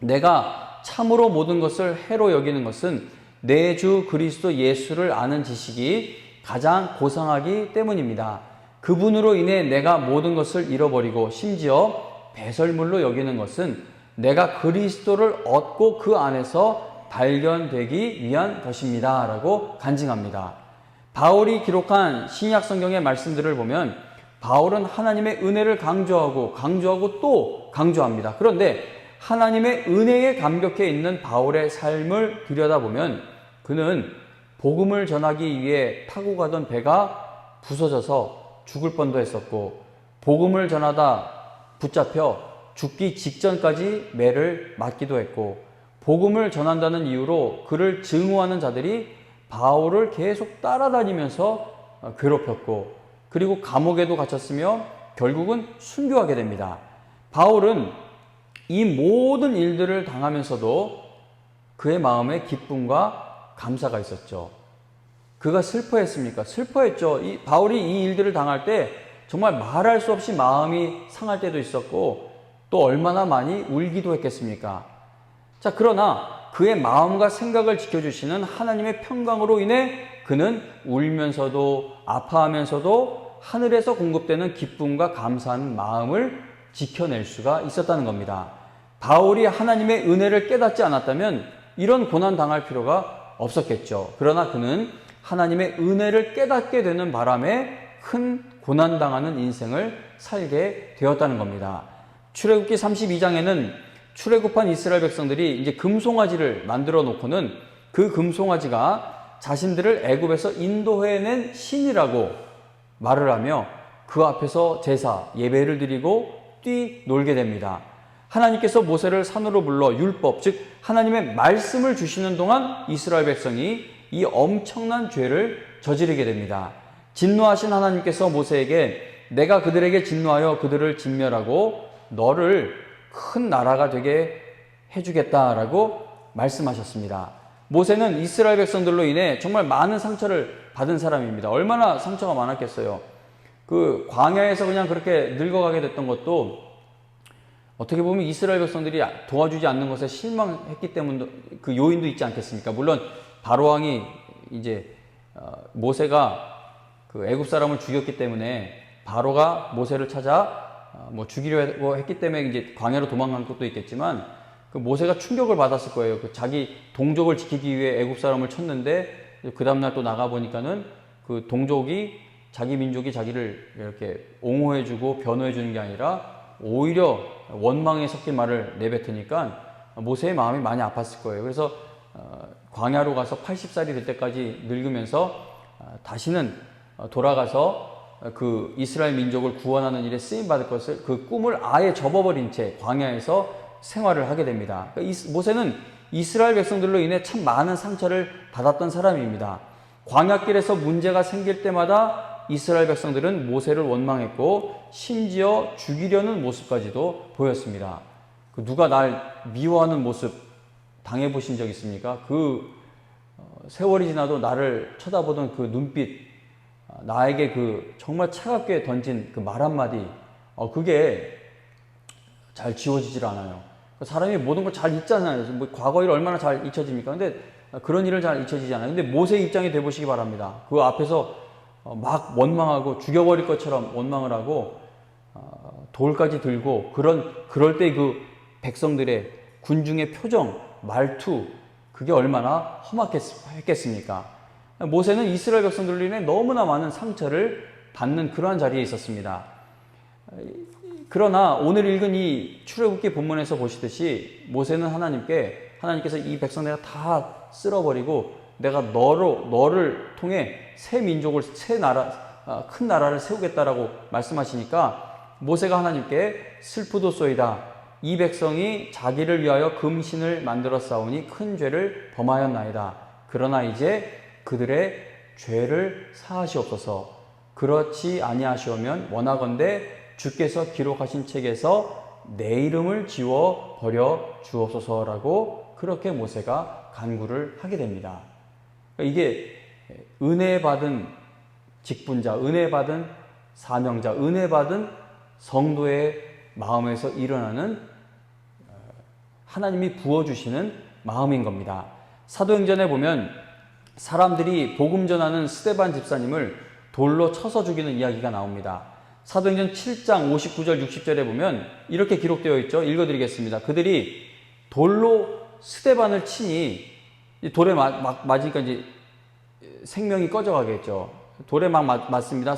내가 참으로 모든 것을 해로 여기는 것은 내 주 그리스도 예수를 아는 지식이 가장 고상하기 때문입니다. 그분으로 인해 내가 모든 것을 잃어버리고 심지어 배설물로 여기는 것은 내가 그리스도를 얻고 그 안에서 발견되기 위한 것입니다. 라고 간증합니다. 바울이 기록한 신약 성경의 말씀들을 보면 바울은 하나님의 은혜를 강조하고 또 강조합니다. 그런데 하나님의 은혜에 감격해 있는 바울의 삶을 들여다보면 그는 복음을 전하기 위해 타고 가던 배가 부서져서 죽을 뻔도 했었고 복음을 전하다 붙잡혀 죽기 직전까지 매를 맞기도 했고 복음을 전한다는 이유로 그를 증오하는 자들이 바울을 계속 따라다니면서 괴롭혔고 그리고 감옥에도 갇혔으며 결국은 순교하게 됩니다. 바울은 이 모든 일들을 당하면서도 그의 마음에 기쁨과 감사가 있었죠. 그가 슬퍼했습니까? 슬퍼했죠. 바울이 이 일들을 당할 때 정말 말할 수 없이 마음이 상할 때도 있었고 또 얼마나 많이 울기도 했겠습니까? 자, 그러나 그의 마음과 생각을 지켜주시는 하나님의 평강으로 인해 그는 울면서도 아파하면서도 하늘에서 공급되는 기쁨과 감사한 마음을 지켜낼 수가 있었다는 겁니다. 바울이 하나님의 은혜를 깨닫지 않았다면 이런 고난 당할 필요가 없었겠죠. 그러나 그는 하나님의 은혜를 깨닫게 되는 바람에 큰 고난 당하는 인생을 살게 되었다는 겁니다. 출애굽기 32장에는 출애굽한 이스라엘 백성들이 이제 금송아지를 만들어 놓고는 그 금송아지가 자신들을 애굽에서 인도해낸 신이라고 말을 하며 그 앞에서 제사, 예배를 드리고 뛰놀게 됩니다. 하나님께서 모세를 산으로 불러 율법, 즉 하나님의 말씀을 주시는 동안 이스라엘 백성이 이 엄청난 죄를 저지르게 됩니다. 진노하신 하나님께서 모세에게 내가 그들에게 진노하여 그들을 진멸하고 너를 큰 나라가 되게 해주겠다라고 말씀하셨습니다. 모세는 이스라엘 백성들로 인해 정말 많은 상처를 받은 사람입니다. 얼마나 상처가 많았겠어요. 그 광야에서 그냥 그렇게 늙어가게 됐던 것도 어떻게 보면 이스라엘 백성들이 도와주지 않는 것에 실망했기 때문 그 요인도 있지 않겠습니까? 물론 바로 왕이 이제 모세가 그 애굽 사람을 죽였기 때문에 바로가 모세를 찾아 뭐 죽이려고 했기 때문에 이제 광야로 도망간 것도 있겠지만 그 모세가 충격을 받았을 거예요. 그 자기 동족을 지키기 위해 애굽 사람을 쳤는데 그 다음날 또 나가 보니까는 그 동족이 자기 민족이 자기를 이렇게 옹호해주고 변호해주는 게 아니라 오히려 원망에 섞인 말을 내뱉으니까 모세의 마음이 많이 아팠을 거예요. 그래서 광야로 가서 80살이 될 때까지 늙으면서 다시는 돌아가서 그 이스라엘 민족을 구원하는 일에 쓰임받을 것을 그 꿈을 아예 접어버린 채 광야에서 생활을 하게 됩니다. 모세는 이스라엘 백성들로 인해 참 많은 상처를 받았던 사람입니다. 광야길에서 문제가 생길 때마다 이스라엘 백성들은 모세를 원망했고 심지어 죽이려는 모습까지도 보였습니다. 누가 날 미워하는 모습 당해보신 적 있습니까? 그 세월이 지나도 나를 쳐다보던 그 눈빛, 나에게 그 정말 차갑게 던진 그 말 한마디, 그게 잘 지워지질 않아요. 사람이 모든 걸 잘 잊잖아요. 뭐 과거 일 얼마나 잘 잊혀집니까? 근데 그런 일을 잘 잊혀지지 않아요. 근데 모세의 입장이 돼보시기 바랍니다. 그 앞에서 막 원망하고 죽여버릴 것처럼 원망을 하고 돌까지 들고 그럴 때 그 백성들의 군중의 표정, 말투, 그게 얼마나 험악했겠습니까? 모세는 이스라엘 백성들로 인해 너무나 많은 상처를 받는 그러한 자리에 있었습니다. 그러나 오늘 읽은 이 출애굽기 본문에서 보시듯이 모세는 하나님께서 이 백성 내가 다 쓸어버리고 내가 너를 통해 새 민족을 큰 나라를 세우겠다라고 말씀하시니까 모세가 하나님께 슬프도소이다. 이 백성이 자기를 위하여 금신을 만들어 싸우니 큰 죄를 범하였나이다. 그러나 이제 그들의 죄를 사하시옵소서. 그렇지 아니하시오면 원하건대 주께서 기록하신 책에서 내 이름을 지워 버려 주옵소서라고 그렇게 모세가 간구를 하게 됩니다. 이게 은혜 받은 직분자, 은혜 받은 사명자, 은혜 받은 성도의 마음에서 일어나는 하나님이 부어주시는 마음인 겁니다. 사도행전에 보면 사람들이 복음 전하는 스데반 집사님을 돌로 쳐서 죽이는 이야기가 나옵니다. 사도행전 7장 59절 60절에 보면 이렇게 기록되어 있죠. 읽어드리겠습니다. 그들이 돌로 스데반을 치니 돌에 맞으니까 이제 생명이 꺼져가겠죠. 돌에 막 맞습니다.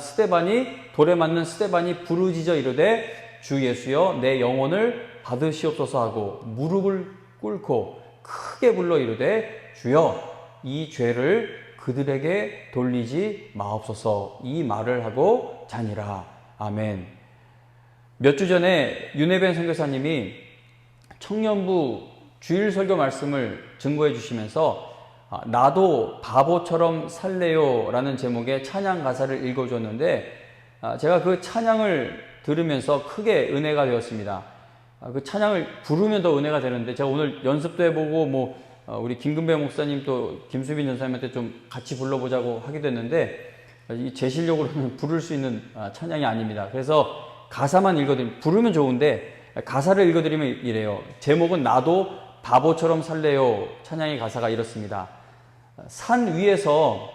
돌에 맞는 스데반이 부르짖어 이르되 주 예수여 내 영혼을 받으시옵소서 하고 무릎을 꿇고 크게 불러 이르되 주여 이 죄를 그들에게 돌리지 마옵소서 이 말을 하고 자니라. 아멘. 몇 주 전에 윤혜변 선교사님이 청년부 주일 설교 말씀을 증거해 주시면서 나도 바보처럼 살래요 라는 제목의 찬양 가사를 읽어줬는데 제가 그 찬양을 들으면서 크게 은혜가 되었습니다. 그 찬양을 부르면 더 은혜가 되는데 제가 오늘 연습도 해보고 우리 김근배 목사님 또 김수빈 전사님한테 좀 같이 불러보자고 하게 됐는데 제 실력으로는 부를 수 있는 찬양이 아닙니다. 그래서 가사만 읽어드리면 부르면 좋은데 가사를 읽어드리면 이래요. 제목은 나도 바보처럼 살래요. 찬양의 가사가 이렇습니다. 산 위에서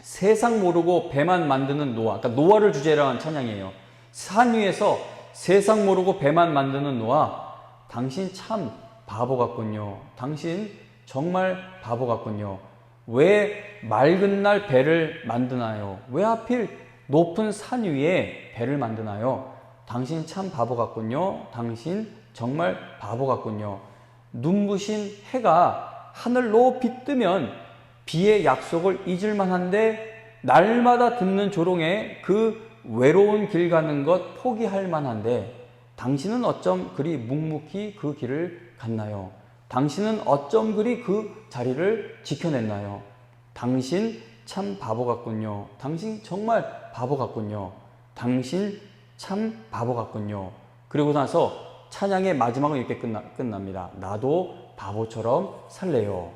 세상 모르고 배만 만드는 노아, 그러니까 노아를 주제로 한 찬양이에요. 산 위에서 세상 모르고 배만 만드는 노아, 당신 참 바보 같군요. 당신 정말 바보 같군요. 왜 맑은 날 배를 만드나요? 왜 하필 높은 산 위에 배를 만드나요? 당신 참 바보 같군요. 당신 정말 바보 같군요. 눈부신 해가 하늘 높이 뜨면 비의 약속을 잊을 만한데 날마다 듣는 조롱에 그 외로운 길 가는 것 포기할 만한데 당신은 어쩜 그리 묵묵히 그 길을 갔나요? 당신은 어쩜 그리 그 자리를 지켜냈나요? 당신 참 바보 같군요. 당신 정말 바보 같군요. 당신 참 바보 같군요. 그리고 나서 찬양의 마지막은 이렇게 끝납니다. 나도 바보처럼 살래요.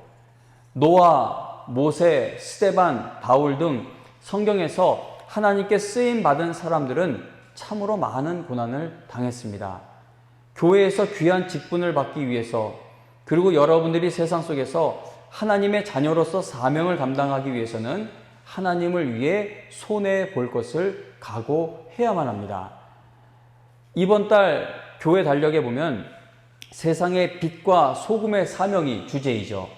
노아, 모세, 스데반, 바울 등 성경에서 하나님께 쓰임받은 사람들은 참으로 많은 고난을 당했습니다. 교회에서 귀한 직분을 받기 위해서, 그리고 여러분들이 세상 속에서 하나님의 자녀로서 사명을 감당하기 위해서는 하나님을 위해 손해볼 것을 각오해야만 합니다. 이번 달 교회 달력에 보면 세상의 빛과 소금의 사명이 주제이죠.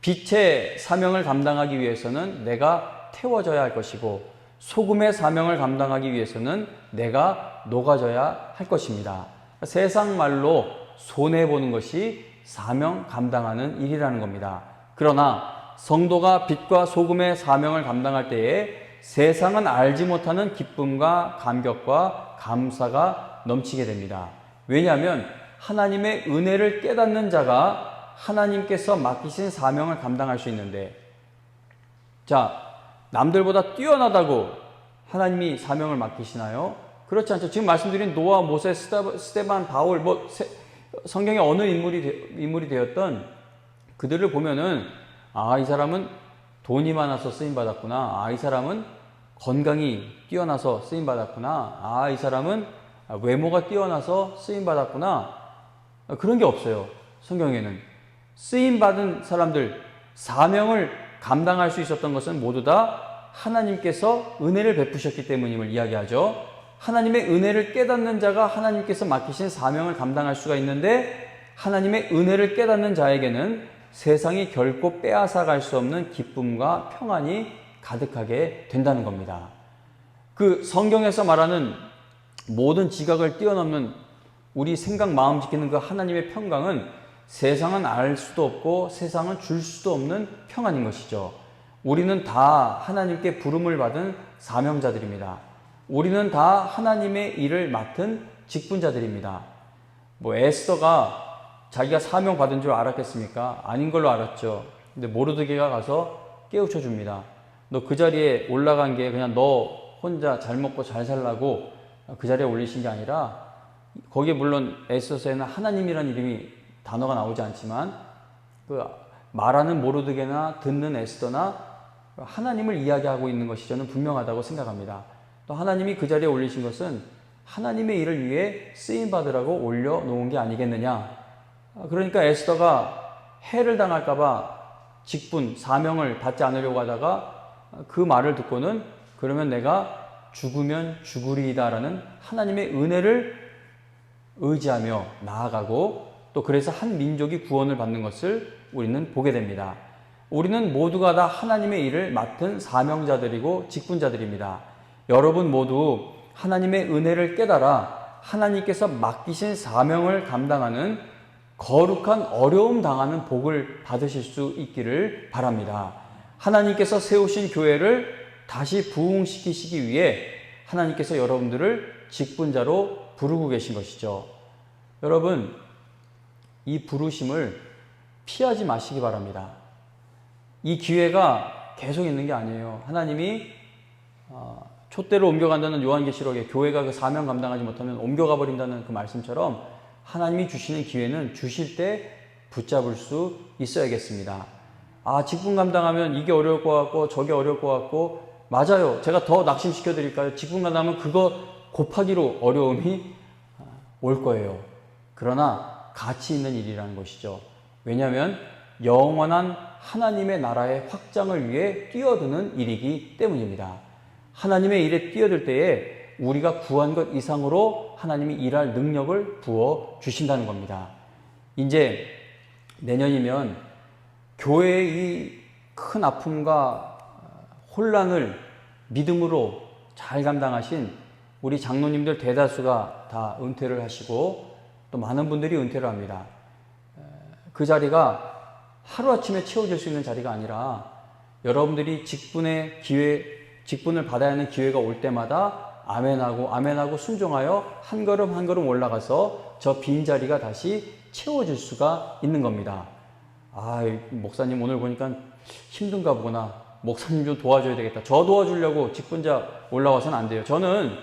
빛의 사명을 감당하기 위해서는 내가 태워져야 할 것이고, 소금의 사명을 감당하기 위해서는 내가 녹아져야 할 것입니다. 세상 말로 손해보는 것이 사명 감당하는 일이라는 겁니다. 그러나 성도가 빛과 소금의 사명을 감당할 때에 세상은 알지 못하는 기쁨과 감격과 감사가 넘치게 됩니다. 왜냐하면 하나님의 은혜를 깨닫는 자가 하나님께서 맡기신 사명을 감당할 수 있는데, 자, 남들보다 뛰어나다고 하나님이 사명을 맡기시나요? 그렇지 않죠. 지금 말씀드린 노아, 모세, 스데반, 바울, 성경의 어느 인물이 되었던 그들을 보면은, 아, 이 사람은 돈이 많아서 쓰임받았구나. 아, 이 사람은 건강이 뛰어나서 쓰임받았구나. 아, 이 사람은 외모가 뛰어나서 쓰임받았구나. 그런 게 없어요. 성경에는. 쓰임받은 사람들, 사명을 감당할 수 있었던 것은 모두 다 하나님께서 은혜를 베푸셨기 때문임을 이야기하죠. 하나님의 은혜를 깨닫는 자가 하나님께서 맡기신 사명을 감당할 수가 있는데, 하나님의 은혜를 깨닫는 자에게는 세상이 결코 빼앗아갈 수 없는 기쁨과 평안이 가득하게 된다는 겁니다. 그 성경에서 말하는 모든 지각을 뛰어넘는 우리 생각, 마음 지키는 그 하나님의 평강은 세상은 알 수도 없고 세상은 줄 수도 없는 평안인 것이죠. 우리는 다 하나님께 부름을 받은 사명자들입니다. 우리는 다 하나님의 일을 맡은 직분자들입니다. 에스더가 자기가 사명 받은 줄 알았겠습니까? 아닌 걸로 알았죠. 근데 모르드게가 가서 깨우쳐 줍니다. 너 그 자리에 올라간 게 그냥 너 혼자 잘 먹고 잘 살라고 그 자리에 올리신 게 아니라, 거기에 물론 에스더서에는 하나님이라는 이름이 단어가 나오지 않지만 그 말하는 모르드게나 듣는 에스더나 하나님을 이야기하고 있는 것이 저는 분명하다고 생각합니다. 또 하나님이 그 자리에 올리신 것은 하나님의 일을 위해 쓰임받으라고 올려놓은 게 아니겠느냐. 그러니까 에스더가 해를 당할까봐 직분, 사명을 받지 않으려고 하다가 그 말을 듣고는 그러면 내가 죽으면 죽으리이다라는 하나님의 은혜를 의지하며 나아가고, 또 그래서 한 민족이 구원을 받는 것을 우리는 보게 됩니다. 우리는 모두가 다 하나님의 일을 맡은 사명자들이고 직분자들입니다. 여러분 모두 하나님의 은혜를 깨달아 하나님께서 맡기신 사명을 감당하는 거룩한 어려움 당하는 복을 받으실 수 있기를 바랍니다. 하나님께서 세우신 교회를 다시 부흥시키시기 위해 하나님께서 여러분들을 직분자로 부르고 계신 것이죠. 여러분, 이 부르심을 피하지 마시기 바랍니다. 이 기회가 계속 있는 게 아니에요. 하나님이 촛대로 옮겨간다는 요한계시록에 교회가 그 사명 감당하지 못하면 옮겨가 버린다는 그 말씀처럼 하나님이 주시는 기회는 주실 때 붙잡을 수 있어야겠습니다. 아, 직분 감당하면 이게 어려울 것 같고 저게 어려울 것 같고, 맞아요. 제가 더 낙심시켜 드릴까요? 직분 감당하면 그거 곱하기로 어려움이 올 거예요. 그러나 가치 있는 일이라는 것이죠. 왜냐하면 영원한 하나님의 나라의 확장을 위해 뛰어드는 일이기 때문입니다. 하나님의 일에 뛰어들 때에 우리가 구한 것 이상으로 하나님이 일할 능력을 부어 주신다는 겁니다. 이제 내년이면 교회의 이 큰 아픔과 혼란을 믿음으로 잘 감당하신 우리 장로님들 대다수가 다 은퇴를 하시고 또 많은 분들이 은퇴를 합니다. 그 자리가 하루아침에 채워질 수 있는 자리가 아니라 여러분들이 직분을 받아야 하는 기회가 올 때마다 아멘하고 순종하여 한 걸음 한 걸음 올라가서 저 빈자리가 다시 채워질 수가 있는 겁니다. 아, 목사님 오늘 보니까 힘든가 보구나. 목사님 좀 도와줘야 되겠다. 저 도와주려고 직분자 올라와서는 안 돼요. 저는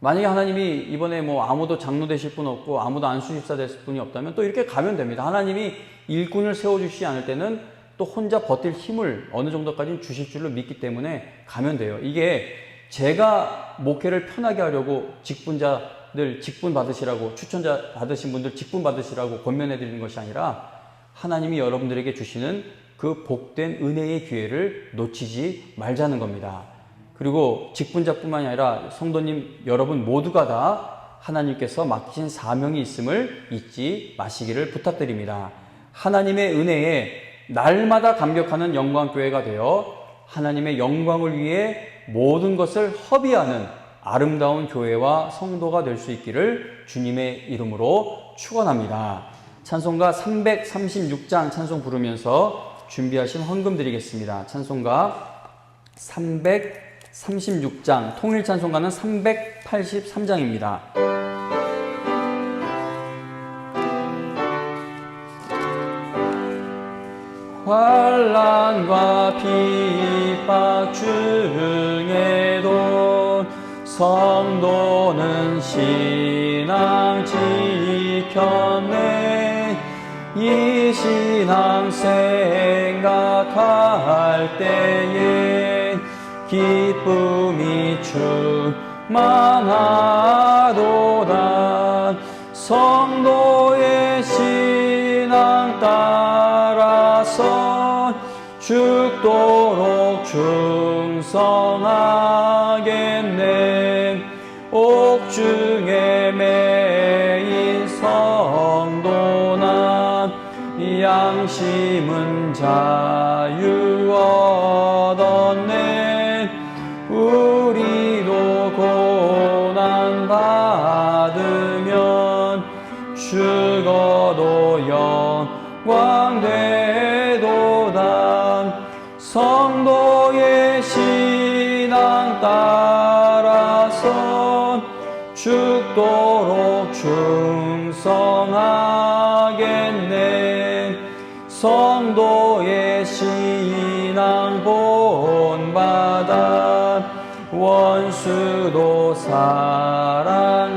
만약에 하나님이 이번에 뭐 아무도 장로 되실 분 없고 아무도 안수집사 되실 분이 없다면 또 이렇게 가면 됩니다. 하나님이 일꾼을 세워주시지 않을 때는 또 혼자 버틸 힘을 어느 정도까지는 주실 줄로 믿기 때문에 가면 돼요. 이게 제가 목회를 편하게 하려고 직분자들 직분 받으시라고, 추천자 받으신 분들 직분 받으시라고 권면해 드리는 것이 아니라 하나님이 여러분들에게 주시는 그 복된 은혜의 기회를 놓치지 말자는 겁니다. 그리고 직분자뿐만이 아니라 성도님 여러분 모두가 다 하나님께서 맡기신 사명이 있음을 잊지 마시기를 부탁드립니다. 하나님의 은혜에 날마다 감격하는 영광교회가 되어 하나님의 영광을 위해 모든 것을 허비하는 아름다운 교회와 성도가 될 수 있기를 주님의 이름으로 축원합니다. 찬송가 336장 찬송 부르면서 준비하신 헌금 드리겠습니다. 찬송가 336장, 통일 찬송가는 383장입니다. 환난과 핍박 중에도 성도는 신앙 지켰네. 이 신앙 생각할 때에 기쁨이 충만하도다. 성도의 신앙 따라서 죽도록 충성하겠네. 옥중에 매인 성도나 양심은 자유 얻었네. 우리도 고난 받으면 죽어도 영광 되도다. 성도의 신앙 따라서 죽도록 충성하겠네. 성도의 신앙 본받아 원수도 사랑하겠네.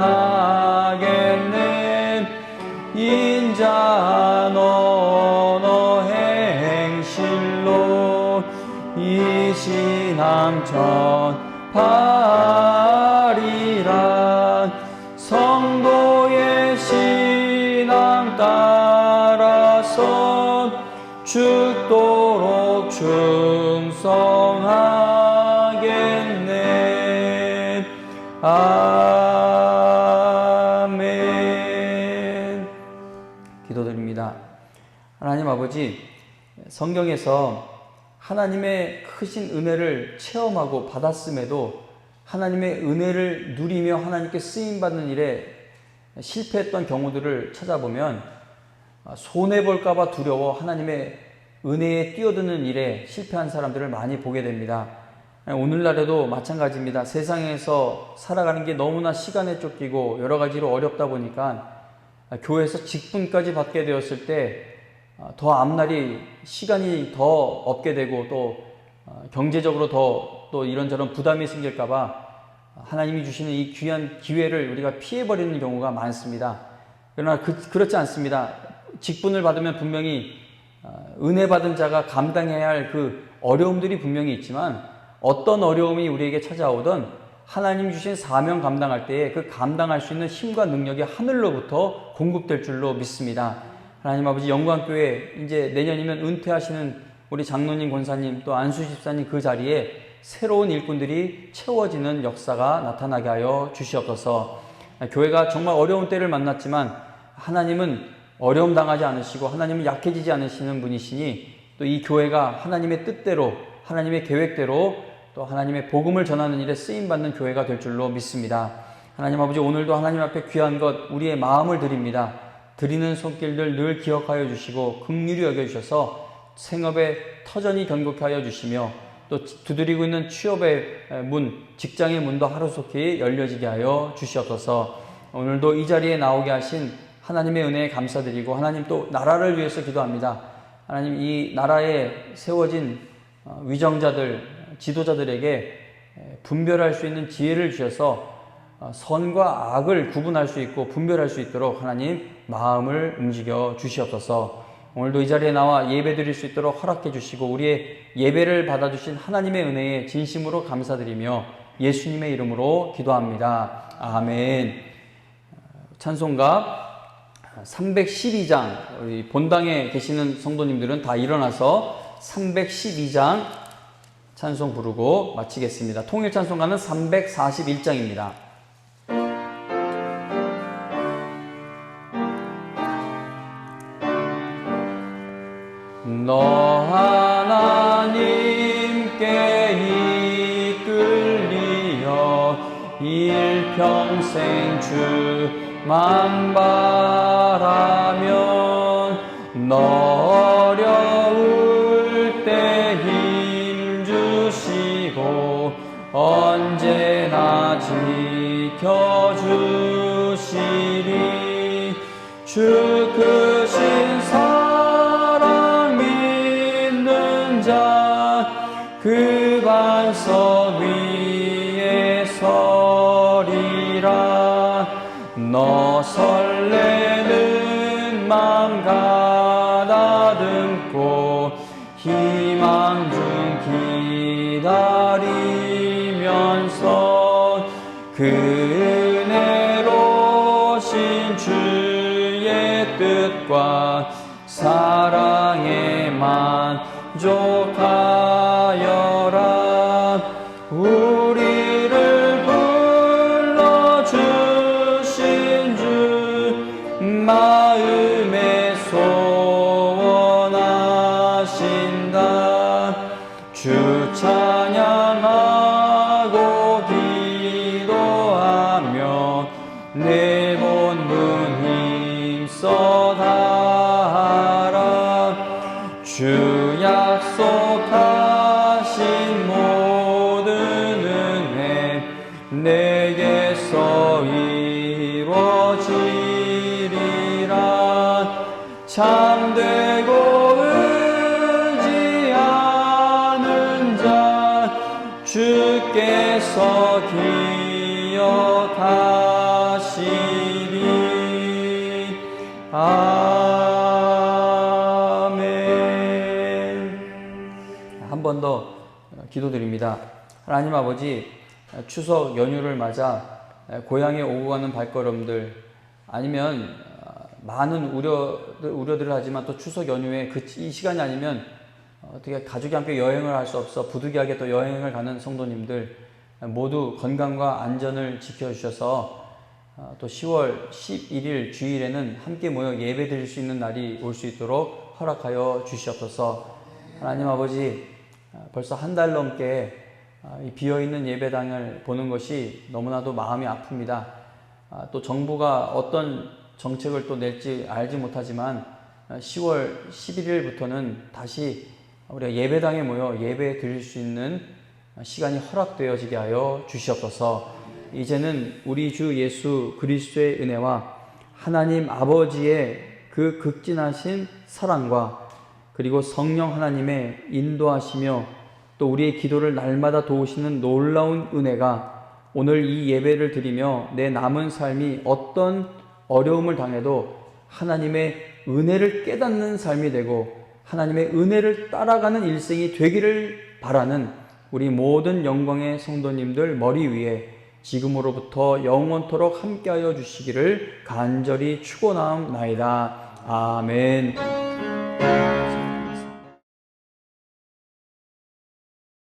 인자한 언어 행실로 이 신앙 전파리라. 성도의 신앙 따라서 죽도록 충성하겠네. 아멘. 기도드립니다. 하나님 아버지, 성경에서 하나님의 크신 은혜를 체험하고 받았음에도 하나님의 은혜를 누리며 하나님께 쓰임받는 일에 실패했던 경우들을 찾아보면 손해볼까봐 두려워 하나님의 은혜에 뛰어드는 일에 실패한 사람들을 많이 보게 됩니다. 오늘날에도 마찬가지입니다. 세상에서 살아가는 게 너무나 시간에 쫓기고 여러 가지로 어렵다 보니까 교회에서 직분까지 받게 되었을 때 더 앞날이 시간이 더 없게 되고 또 경제적으로 또 이런저런 부담이 생길까봐 하나님이 주시는 이 귀한 기회를 우리가 피해버리는 경우가 많습니다. 그러나 그렇지 않습니다. 직분을 받으면 분명히 은혜 받은 자가 감당해야 할 그 어려움들이 분명히 있지만 어떤 어려움이 우리에게 찾아오든 하나님 주신 사명 감당할 때에 그 감당할 수 있는 힘과 능력이 하늘로부터 공급될 줄로 믿습니다. 하나님 아버지, 영광교회 이제 내년이면 은퇴하시는 우리 장로님, 권사님, 또 안수집사님 그 자리에 새로운 일꾼들이 채워지는 역사가 나타나게 하여 주시옵소서. 교회가 정말 어려운 때를 만났지만 하나님은 어려움 당하지 않으시고 하나님은 약해지지 않으시는 분이시니 또 이 교회가 하나님의 뜻대로, 하나님의 계획대로 또 하나님의 복음을 전하는 일에 쓰임받는 교회가 될 줄로 믿습니다. 하나님 아버지, 오늘도 하나님 앞에 귀한 것 우리의 마음을 드립니다. 드리는 손길들 늘 기억하여 주시고 긍휼히 여겨주셔서 생업에 터전히 견고케 하여 주시며 또 두드리고 있는 취업의 문, 직장의 문도 하루속히 열려지게 하여 주시옵소서. 오늘도 이 자리에 나오게 하신 하나님의 은혜에 감사드리고 하나님 또 나라를 위해서 기도합니다. 하나님, 이 나라에 세워진 위정자들, 지도자들에게 분별할 수 있는 지혜를 주셔서 선과 악을 구분할 수 있고 분별할 수 있도록 하나님 마음을 움직여 주시옵소서. 오늘도 이 자리에 나와 예배 드릴 수 있도록 허락해 주시고 우리의 예배를 받아주신 하나님의 은혜에 진심으로 감사드리며 예수님의 이름으로 기도합니다. 아멘. 찬송가 312장, 우리 본당에 계시는 성도님들은 다 일어나서 312장 찬송 부르고 마치겠습니다. 통일 찬송가는 341장입니다. 너 하나님께 이끌리어 일평생 주만 바라면 너 어려울 때 힘 주시고 언제나 지켜주시리. 주 크신 사랑 믿는 자 그 반석 위에 서리라. 너 설레는 맘 가다듬고 희망 중 기다리면서 그 은혜로신 주의 뜻과 사랑에 만족하여라. 우리를 불러주신 주 마음에 소원하신다. 주 찬양하고 기도하며 내 본분 힘써 다하라. 주 약속하신 모든 은혜 내게서 이루어지리라. 참되고 의지하는 자 주께서 기억하시리. 아멘. 한 번 더 기도드립니다. 하나님 아버지, 추석 연휴를 맞아 고향에 오고 가는 발걸음들, 아니면 많은 우려들을 하지만 또 추석 연휴에 이 시간이 아니면 어떻게 가족이 함께 여행을 할 수 없어 부득이하게 또 여행을 가는 성도님들 모두 건강과 안전을 지켜주셔서 또 10월 11일 주일에는 함께 모여 예배 드릴 수 있는 날이 올 수 있도록 허락하여 주시옵소서. 하나님 아버지, 벌써 한 달 넘게 이 비어있는 예배당을 보는 것이 너무나도 마음이 아픕니다. 또 정부가 어떤 정책을 또 낼지 알지 못하지만 10월 11일부터는 다시 우리가 예배당에 모여 예배 드릴 수 있는 시간이 허락되어지게 하여 주시옵소서. 이제는 우리 주 예수 그리스도의 은혜와 하나님 아버지의 그 극진하신 사랑과 그리고 성령 하나님의 인도하시며 또 우리의 기도를 날마다 도우시는 놀라운 은혜가 오늘 이 예배를 드리며 내 남은 삶이 어떤 어려움을 당해도 하나님의 은혜를 깨닫는 삶이 되고 하나님의 은혜를 따라가는 일생이 되기를 바라는 우리 모든 영광의 성도님들 머리 위에 지금으로부터 영원토록 함께하여 주시기를 간절히 축원하옵나이다. 아멘.